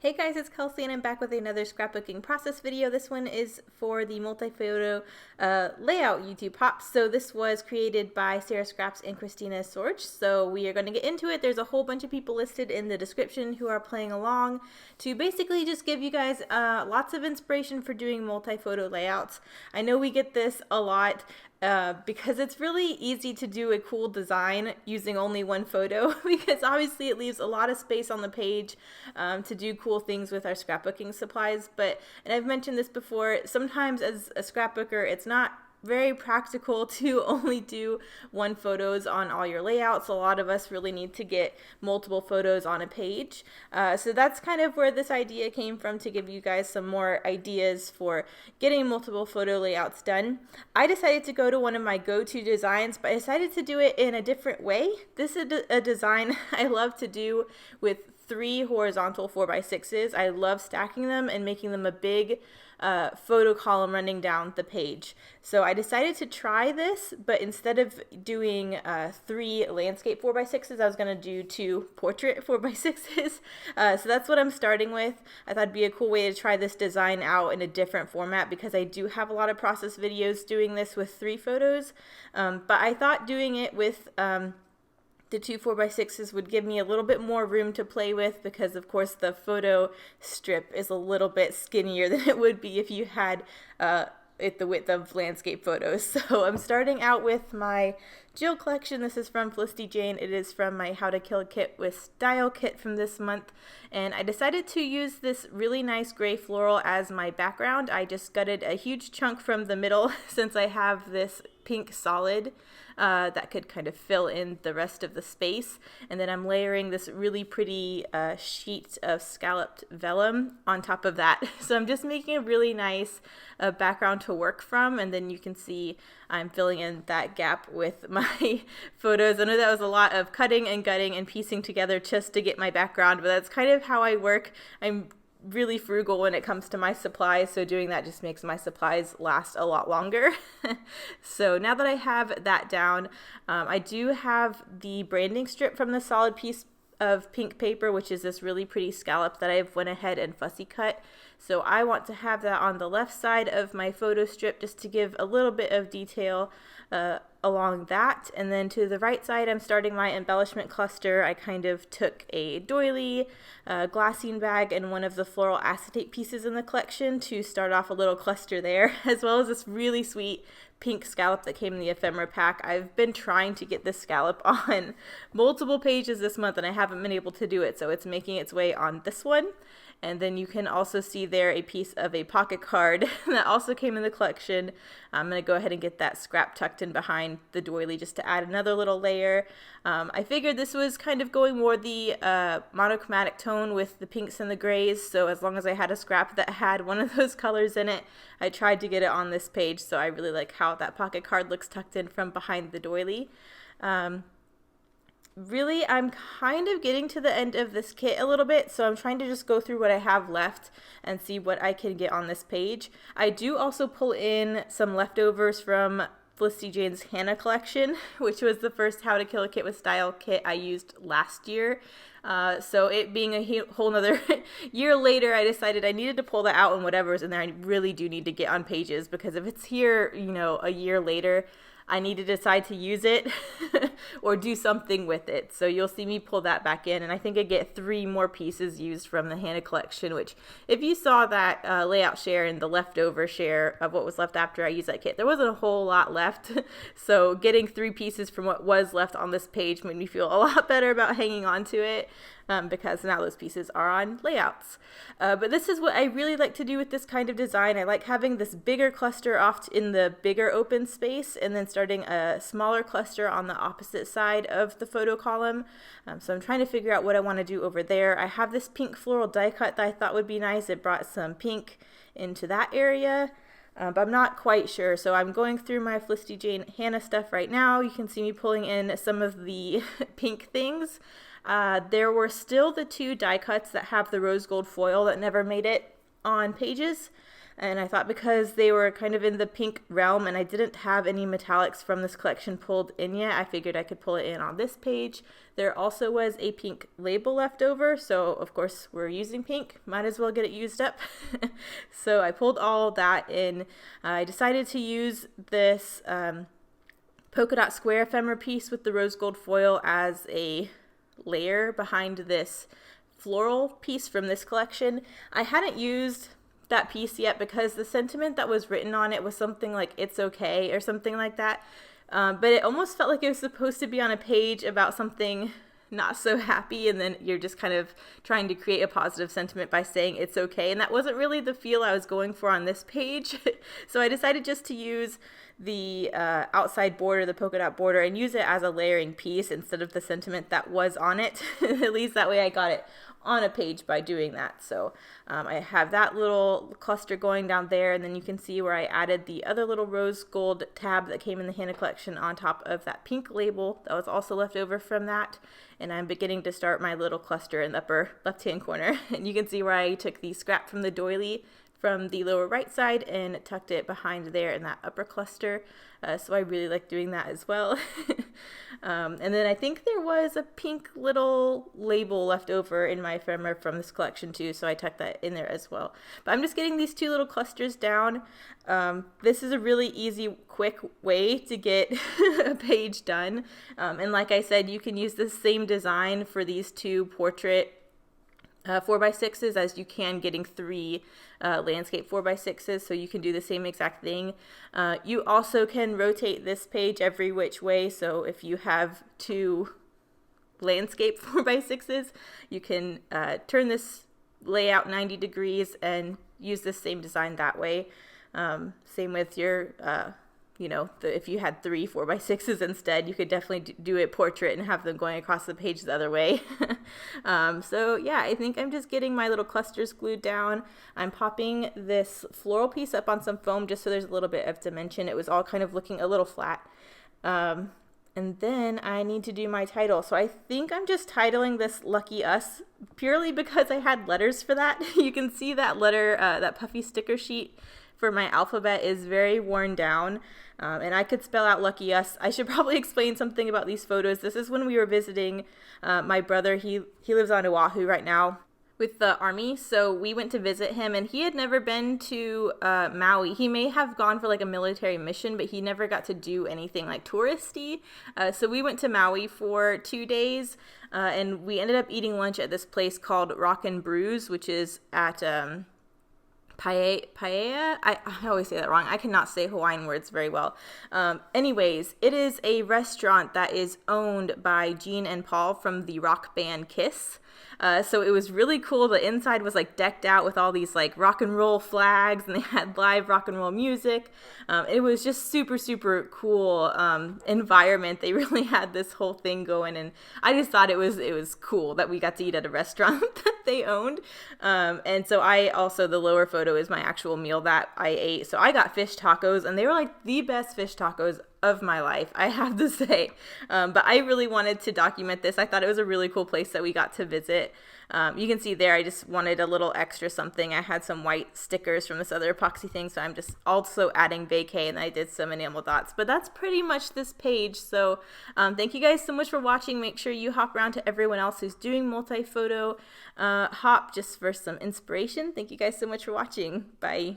Hey guys, it's Kelsey and I'm back with another scrapbooking process video. This one is for the multi-photo layout YouTube Pops. So this was created by Sarah Scraps and Christina Sorge. So we are going to get into it. There's a whole bunch of people listed in the description who are playing along to basically just give you guys lots of inspiration for doing multi-photo layouts. I know we get this a lot. Because it's really easy to do a cool design using only one photo because obviously it leaves a lot of space on the page to do cool things with our scrapbooking supplies. And I've mentioned this before, sometimes as a scrapbooker, it's not very practical to only do one photos on all your layouts. A lot of us really need to get multiple photos on a page. So that's kind of where this idea came from, to give you guys some more ideas for getting multiple photo layouts done. I decided to go to one of my go-to designs, but I decided to do it in a different way. This is a design I love to do with 3 horizontal 4x6s. I love stacking them and making them a big photo column running down the page. So I decided to try this, but instead of doing 3 landscape 4x6s, I was going to do 2 portrait 4x6s. So that's what I'm starting with. I thought it'd be a cool way to try this design out in a different format because I do have a lot of process videos doing this with 3 photos. But I thought doing it with the 2 4x6s would give me a little bit more room to play with because, of course, the photo strip is a little bit skinnier than it would be if you had it the width of landscape photos. So I'm starting out with my Jill collection. This is from Felicity Jane. It is from my How to Kill a Kit with Style kit from this month. And I decided to use this really nice gray floral as my background. I just gutted a huge chunk from the middle since I have this pink solid that could kind of fill in the rest of the space. And then I'm layering this really pretty sheet of scalloped vellum on top of that. So I'm just making a really nice background to work from, and then you can see I'm filling in that gap with my photos. I know that was a lot of cutting and gutting and piecing together just to get my background, but that's kind of how I work. I'm really frugal when it comes to my supplies, so doing that just makes my supplies last a lot longer. So now that I have that down, I do have the branding strip from the solid piece of pink paper, which is this really pretty scallop that I've went ahead and fussy cut. So I want to have that on the left side of my photo strip just to give a little bit of detail along that. And then to the right side, I'm starting my embellishment cluster. I kind of took a doily, glassine bag, and one of the floral acetate pieces in the collection to start off a little cluster there, as well as this really sweet pink scallop that came in the ephemera pack. I've been trying to get this scallop on multiple pages this month and I haven't been able to do it, so it's making its way on this one. And then you can also see there a piece of a pocket card that also came in the collection. I'm going to go ahead and get that scrap tucked in behind the doily just to add another little layer. I figured this was kind of going more the monochromatic tone with the pinks and the grays, so as long as I had a scrap that had one of those colors in it, I tried to get it on this page. So I really like how that pocket card looks tucked in from behind the doily. Really, I'm kind of getting to the end of this kit a little bit, so I'm trying to just go through what I have left and see what I can get on this page. I do also pull in some leftovers from Felicity Jane's Hannah collection, which was the first How to Kill a Kit with Style kit I used last year. So it being a whole nother year later, I decided I needed to pull that out, and whatever's in there, I really do need to get on pages, because if it's here, you know, a year later, I need to decide to use it or do something with it. So you'll see me pull that back in, and I think I get 3 more pieces used from the Hannah collection, which if you saw that layout share and the leftover share of what was left after I used that kit, there wasn't a whole lot left. So getting 3 pieces from what was left on this page made me feel a lot better about hanging on to it. Because now those pieces are on layouts. But this is what I really like to do with this kind of design. I like having this bigger cluster off in the bigger open space and then starting a smaller cluster on the opposite side of the photo column. So I'm trying to figure out what I want to do over there. I have this pink floral die cut that I thought would be nice. It brought some pink into that area. But I'm not quite sure, so I'm going through my Felicity Jane Hannah stuff right now. You can see me pulling in some of the pink things. There were still the 2 die cuts that have the rose gold foil that never made it on pages. And I thought because they were kind of in the pink realm and I didn't have any metallics from this collection pulled in yet, I figured I could pull it in on this page. There also was a pink label left over, so of course we're using pink. Might as well get it used up. So I pulled all that in. I decided to use this polka dot square ephemera piece with the rose gold foil as a layer behind this floral piece from this collection. I hadn't used that piece yet because the sentiment that was written on it was something like "it's okay" or something like that, but it almost felt like it was supposed to be on a page about something not so happy, and then you're just kind of trying to create a positive sentiment by saying "it's okay," and that wasn't really the feel I was going for on this page. So I decided just to use the outside border, the polka dot border, and use it as a layering piece instead of the sentiment that was on it. At least that way I got it on a page by doing that. So I have that little cluster going down there, and then you can see where I added the other little rose gold tab that came in the Hannah collection on top of that pink label that was also left over from that. And I'm beginning to start my little cluster in the upper left hand corner. And you can see where I took the scrap from the doily from the lower right side and tucked it behind there in that upper cluster. So I really like doing that as well. And then I think there was a pink little label left over in my ephemera from this collection too, so I tucked that in there as well. But I'm just getting these two little clusters down. This is a really easy, quick way to get a page done. And like I said, you can use the same design for these two portrait 4x6s as you can getting 3 landscape 4x6s, so you can do the same exact thing. You also can rotate this page every which way, so if you have 2 landscape 4x6s, you can turn this layout 90 degrees and use the same design that way. Same with your if you had 3 4x6s instead, you could definitely do a portrait and have them going across the page the other way. So yeah, I think I'm just getting my little clusters glued down. I'm popping this floral piece up on some foam just so there's a little bit of dimension. It was all kind of looking a little flat. And then I need to do my title. So I think I'm just titling this Lucky Us purely because I had letters for that. You can see that letter, that puffy sticker sheet for my alphabet is very worn down, and I could spell out Lucky Us. I should probably explain something about these photos. This is when we were visiting my brother. He lives on Oahu right now with the Army, so we went to visit him, and he had never been to Maui. He may have gone for like a military mission, but he never got to do anything like touristy. So we went to Maui for 2 days, and we ended up eating lunch at this place called Rock and Brews, which is at Paea? I always say that wrong. I cannot say Hawaiian words very well. Anyways, it is a restaurant that is owned by Gene and Paul from the rock band Kiss. So it was really cool. The inside was like decked out with all these like rock and roll flags, and they had live rock and roll music. It was just super, super cool environment. They really had this whole thing going, and I just thought it was cool that we got to eat at a restaurant that they owned. And so the lower photo is my actual meal that I ate. So I got fish tacos, and they were like the best fish tacos of my life, I have to say. But I really wanted to document this. I thought it was a really cool place that we got to visit. You can see there, I just wanted a little extra something. I had some white stickers from this other epoxy thing, so I'm just also adding vacay, and I did some enamel dots. But that's pretty much this page. So thank you guys so much for watching. Make sure you hop around to everyone else who's doing multi-photo. Hop just for some inspiration. Thank you guys so much for watching. Bye.